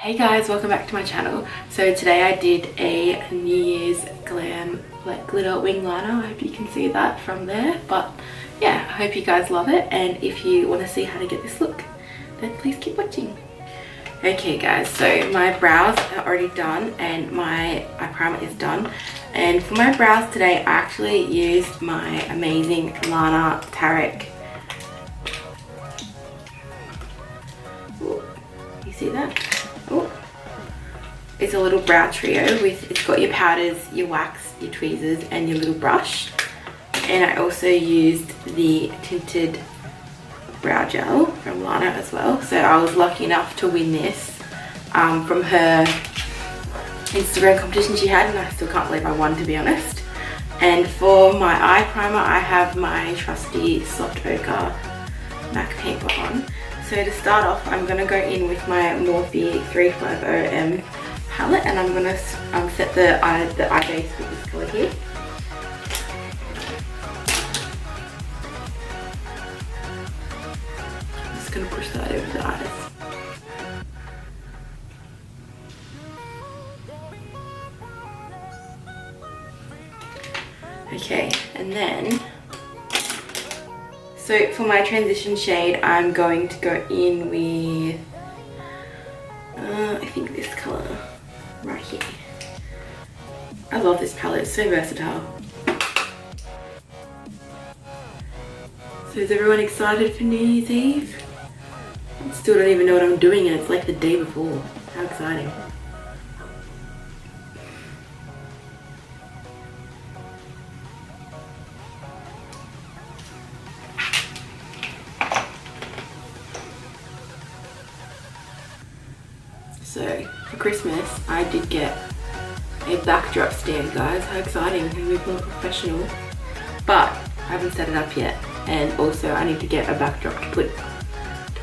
Hey guys, welcome back to my channel. So today I did a New Year's glam like glitter wing liner. I hope you can see that from there, but yeah, I hope you guys love it, and if you want to see how to get this look, then please keep watching. Okay guys, so my brows are already done and my eye primer is done, and for my brows today I actually used my amazing Lana Tarek. Ooh, you see that? Oh, it's a little brow trio with, it's got your powders, your wax, your tweezers and your little brush. And I also used the tinted brow gel from Lana as well. So I was lucky enough to win this from her Instagram competition she had, and I still can't believe I won, to be honest. And for my eye primer I have my trusty Soft Ochre MAC paint pot on. So to start off, I'm going to go in with my Morphe 350M palette, and I'm going to set the eye base with this colour here. I'm just going to push that over the eyes. Okay, and then so for my transition shade, I'm going to go in with, I think this colour right here. I love this palette, it's so versatile. So is everyone excited for New Year's Eve? I still don't even know what I'm doing and it's like the day before. How exciting. So for Christmas I did get a backdrop stand, guys. How exciting, to be more professional. But I haven't set it up yet, and also I need to get a backdrop to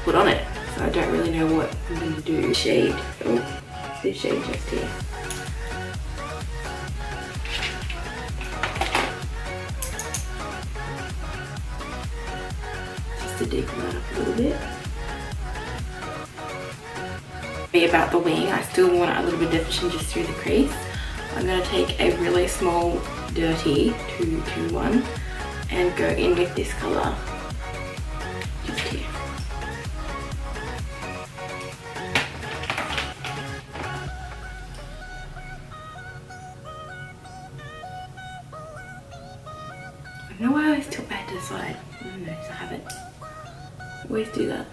put on it. So I don't really know what I'm going to do. Shade, oh, this shade just here. Just to deepen that up a little bit. About the wing, I still want a little bit of definition just through the crease. I'm going to take a really small dirty 221 and go in with this colour just here. I don't know why I always tilt my head to the side. I don't know, it's a habit. I always do that.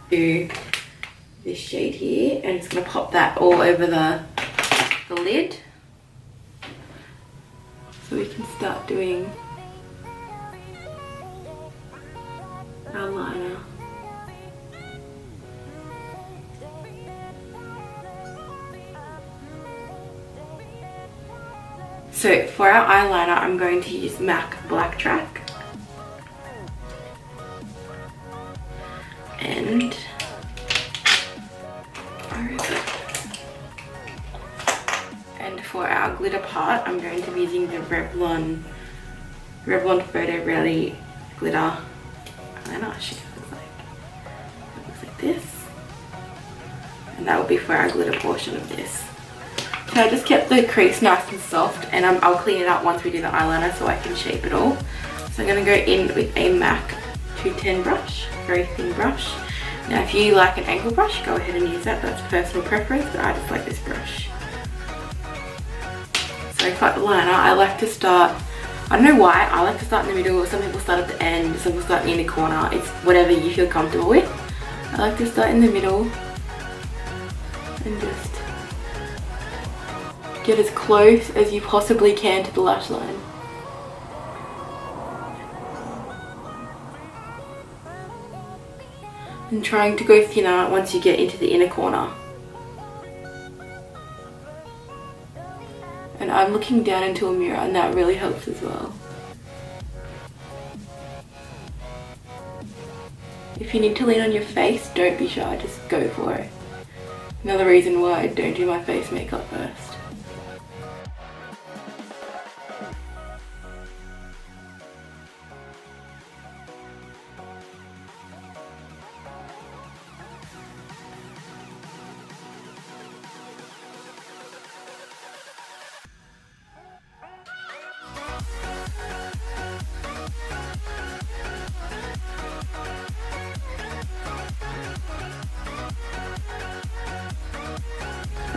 Do this shade here, and it's going to pop that all over the lid, so we can start doing our liner. So for our eyeliner I'm going to use MAC Black Track. And where is it? And for our glitter part, I'm going to be using the Revlon Photo Rally glitter eyeliner. It looks like this, and that will be for our glitter portion of this. So I just kept the crease nice and soft, and I'll clean it up once we do the eyeliner so I can shape it all. So I'm going to go in with a MAC 210 brush, very thin brush. Now if you like an angle brush, go ahead and use that, that's personal preference, but I just like this brush. So for the liner, I like to start, I don't know why, I like to start in the middle. Some people start at the end, some people start in the corner. It's whatever you feel comfortable with. I like to start in the middle and just get as close as you possibly can to the lash line. And trying to go thinner once you get into the inner corner. And I'm looking down into a mirror, and that really helps as well. If you need to lean on your face, don't be shy, just go for it. Another reason why I don't do my face makeup first.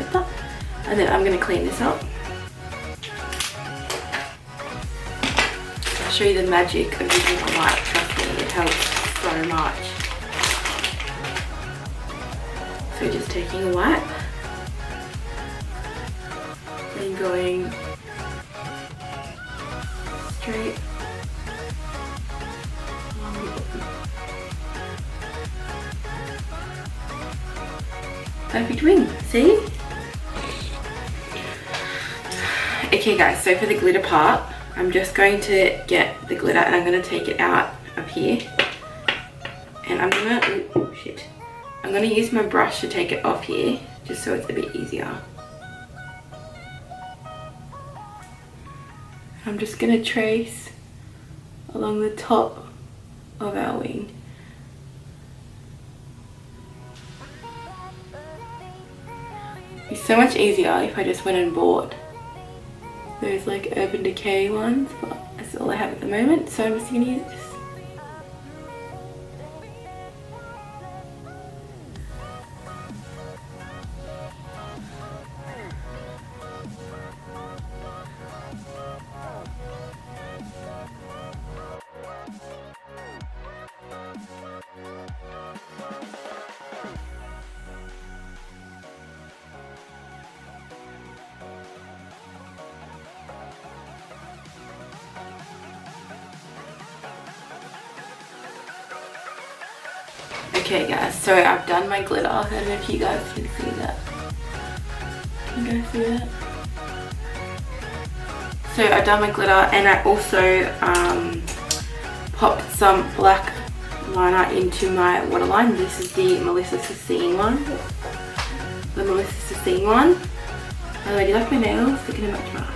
like that. And then I'm going to clean this up. I'll show you the magic of using a wipe. Trust me, it helps so much. So just taking a wipe and going straight along the bottom. Perfect wing, see? Okay guys, so for the glitter part, I'm just going to get the glitter and I'm going to take it out up here. And I'm going to, oh shit. I'm going to use my brush to take it off here, just so it's a bit easier. I'm just going to trace along the top of our wing. It's so much easier if I just went and bought those like Urban Decay ones, but that's all I have at the moment, so I'm just going to use this. Okay guys, so I've done my glitter. I don't know if you guys can see that. Can you guys see that? So I've done my glitter and I also popped some black liner into my waterline. This is the Melissa Sassine one. The Melissa Sassine one. By the way, do you like my nails? They're gonna match my eye.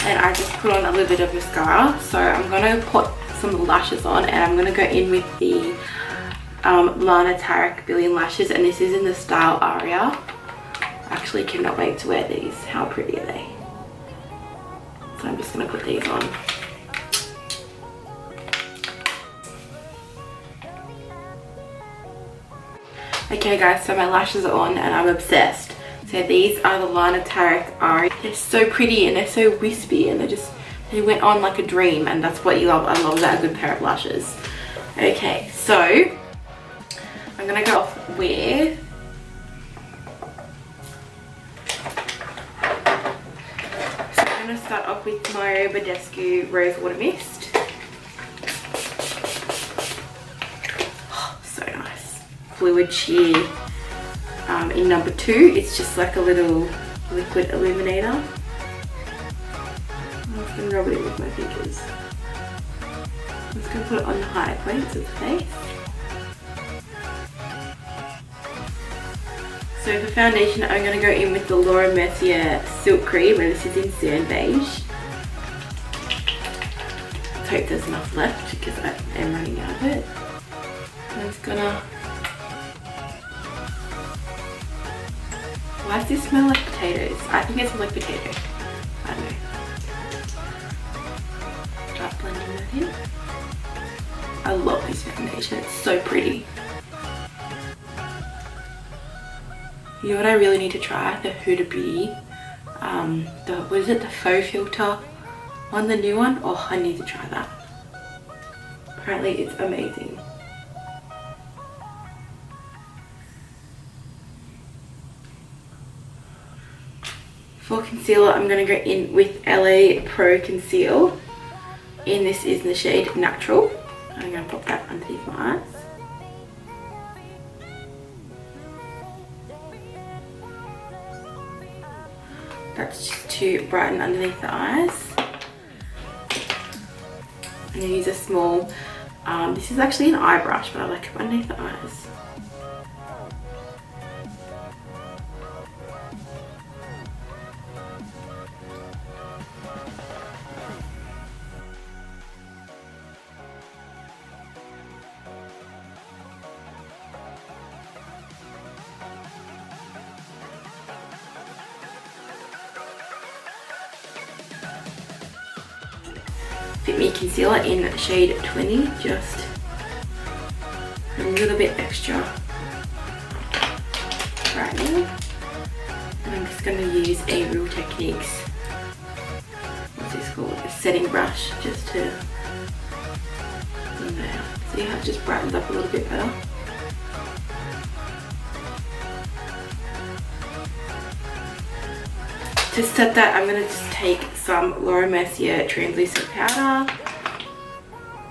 And I just put on a little bit of mascara. So I'm gonna put some lashes on and I'm gonna go in with the Lana Tarek Billion Lashes, and this is in the style Aria. I actually cannot wait to wear these. How pretty are they? So I'm just going to put these on. Okay guys, so my lashes are on and I'm obsessed. So these are the Lana Tarek Aria. They're so pretty and they're so wispy and they went on like a dream, and that's what you love. I love that, a good pair of lashes. Okay, so I'm going to go off with I'm going to start off with my Badescu Rose Water Mist. Oh, so nice. Fluid Sheer in number 2. It's just like a little liquid illuminator. I'm just going to rub it in with my fingers. I'm just going to put it on the high points of the face. So for foundation, I'm going to go in with the Laura Mercier Silk Cream, and this is in Sand Beige. Let's hope there's enough left because I am running out of it. I'm just gonna... Why does this smell like potatoes? I think it smells like potato. I don't know. Start blending that in. I love this foundation, it's so pretty. You know what I really need to try? The Huda Beauty, what is it, the faux filter one, the new one? Oh, I need to try that. Apparently it's amazing. For concealer, I'm going to go in with LA Pro Conceal. And this is in the shade Natural. I'm going to pop that underneath my eyes. That's just to brighten underneath the eyes. I'm going to use a small, this is actually an eye brush, but I like it underneath the eyes. Fit Me Concealer in shade 20, just a little bit extra brightening. going to use a Real Techniques, what's this called, a setting brush, just to, see how it just brightens up a little bit better. To set that, I'm going to just take some Laura Mercier translucent powder,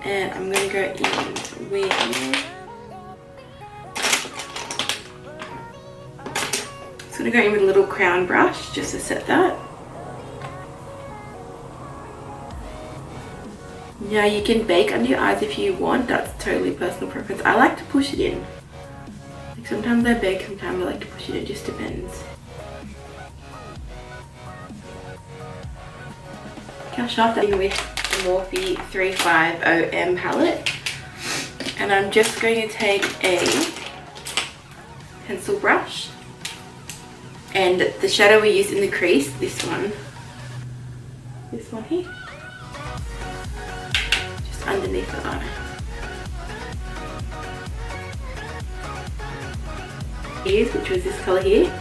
and I'm going to go in with, just going to go in with a little crown brush just to set that. Now you can bake under your eyes if you want, that's totally personal preference. I like to push it in. Like sometimes I bake, sometimes I like to push it in, it just depends. I'll sharp that in with the Morphe 350M palette, and I'm just going to take a pencil brush, and the shadow we used in the crease, this one here, just underneath the eye. Which was this colour here,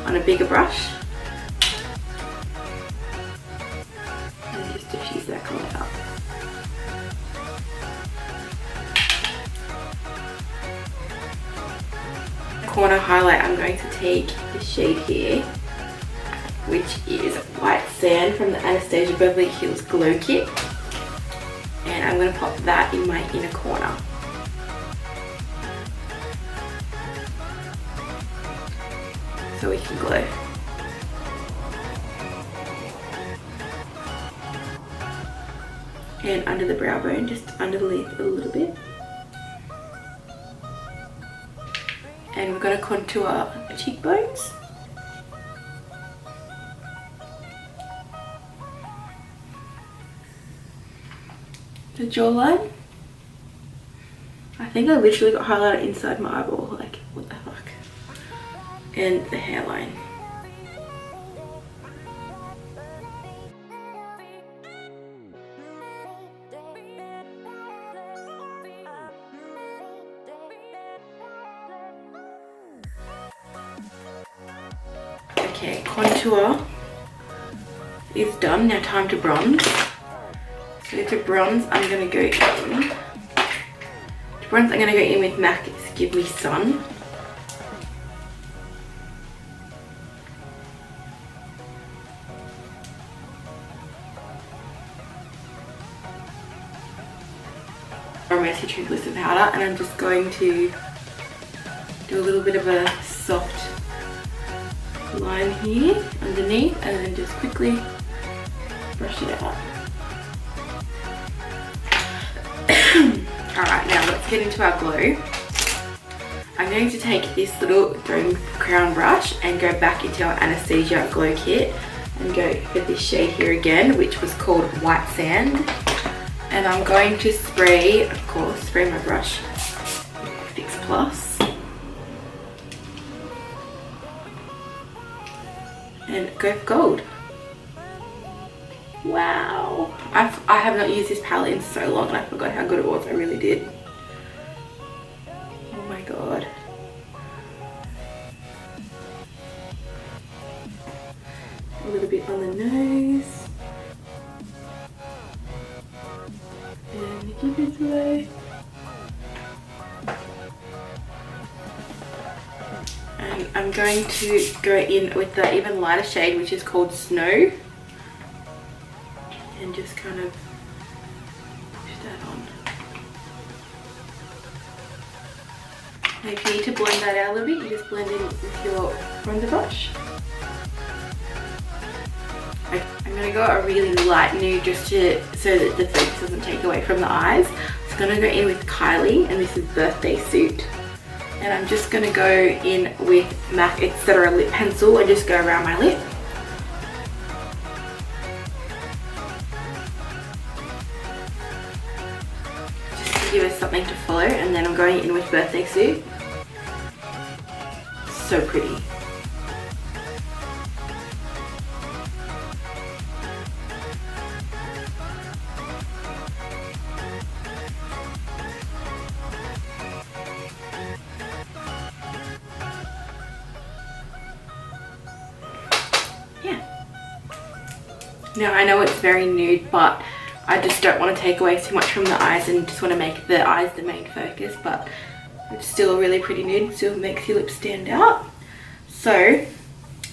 on a bigger brush. Diffuse that colour out. Corner highlight, I'm going to take the shade here, which is White Sand from the Anastasia Beverly Hills Glow Kit, and I'm going to pop that in my inner corner. So we can glow. And under the brow bone, just underneath a little bit. And we're going to contour the cheekbones. The jawline. I think I literally got highlighter inside my eyeball, like what the fuck. And the hairline. Okay, contour is done. Now time to bronze. So to bronze, I'm going to go in. To bronze, I'm going to go in with MAC's Give Me Sun. Mercier translucent powder, and I'm just going to do a little bit of a soft line here underneath, and then just quickly brush it out. Alright, now let's get into our glow. I'm going to take this little dome crown brush and go back into our Anastasia Glow Kit and go for this shade here again, which was called White Sand. And I'm going to spray, of course, spray my brush Fix Plus. And go for gold. Wow. I have not used this palette in so long and I forgot how good it was. I really did. Oh my god. A little bit on the nose. And keep it away. And I'm going to go in with the even lighter shade, which is called Snow. And just kind of push that on. And if you need to blend that out a little bit, you just blend in with your bronzer brush. I'm going to go a really light nude just so that the face doesn't take away from the eyes. So I'm going to go in with Kylie, and this is Birthday Suit. And I'm just going to go in with MAC Etc. lip pencil and just go around my lip. Just to give us something to follow, and then I'm going in with Birthday Suit. So pretty. Now I know it's very nude, but I just don't want to take away too much from the eyes and just want to make the eyes the main focus, but it's still really pretty nude, still makes your lips stand out. So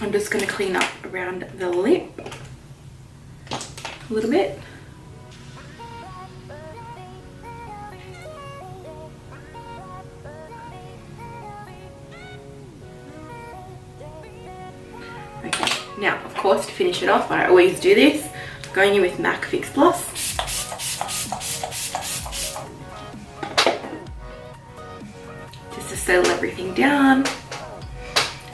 I'm just going to clean up around the lip a little bit. Okay, now of course to finish it off, I always do this, going in with MAC Fix Plus. Just to settle everything down.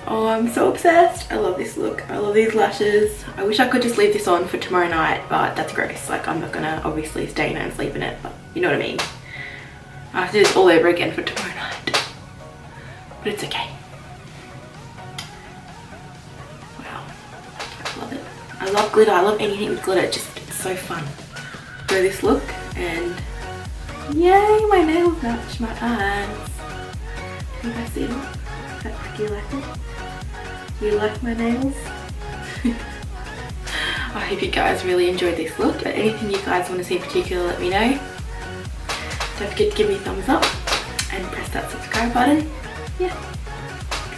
Oh, I'm so obsessed. I love this look. I love these lashes. I wish I could just leave this on for tomorrow night, but that's gross. Like, I'm not gonna obviously stay in and sleep in it, but you know what I mean. I have to do this all over again for tomorrow night, but it's okay. Wow, I love it. I love glitter. I love anything with glitter. It's so fun. So this look, and yay, my nails match my eyes. Can you guys see them? Do you like it? Do you like my nails? I hope you guys really enjoyed this look. Anything you guys want to see in particular, let me know. Don't forget to give me a thumbs up and press that subscribe button. Yeah.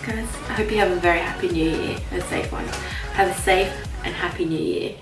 Guys, I hope you have a very happy new year. A safe one. Have a safe and happy new year.